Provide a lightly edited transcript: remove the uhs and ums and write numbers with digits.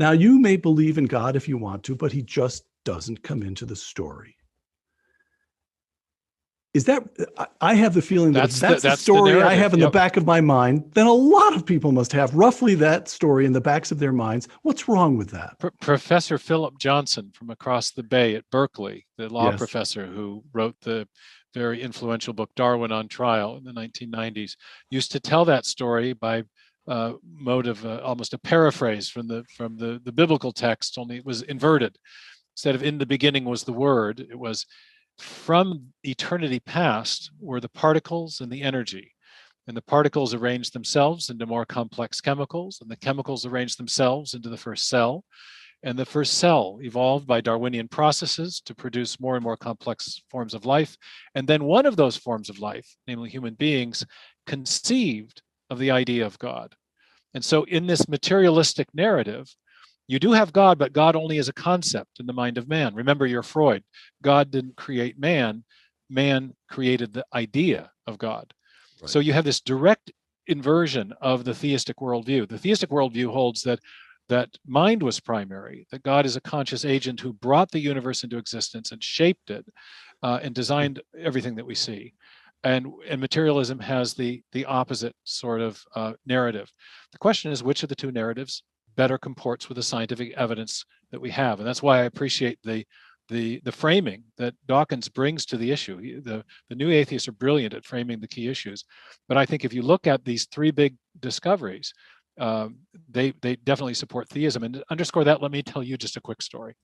Now, you may believe in God if you want to, but he just doesn't come into the story. Is that, I have the feeling that if that's the that's the story I narrative. have in the Yep. back of my mind, then a lot of people must have roughly that story in the backs of their minds. What's wrong with that? Professor Philip Johnson from across the bay at Berkeley, the law Yes. professor who wrote the very influential book Darwin on Trial in the 1990s, used to tell that story by mode of almost a paraphrase from the biblical text, only it was inverted. Instead of "in the beginning was the word," it was "from eternity past were the particles and the energy. And the particles arranged themselves into more complex chemicals, and the chemicals arranged themselves into the first cell. And the first cell evolved by Darwinian processes to produce more and more complex forms of life. And then one of those forms of life, namely human beings, conceived of the idea of God." And so in this materialistic narrative, you do have God, but God only is a concept in the mind of man. Remember your Freud. God didn't create man, man created the idea of God. Right. So you have this direct inversion of the theistic worldview. The theistic worldview holds that mind was primary, that God is a conscious agent who brought the universe into existence and shaped it and designed everything that we see. And materialism has the opposite sort of narrative. The question is, which of the two narratives better comports with the scientific evidence that we have? And that's why I appreciate the framing that Dawkins brings to the issue. The new atheists are brilliant at framing the key issues. But I think if you look at these three big discoveries, they definitely support theism. And to underscore that, let me tell you just a quick story.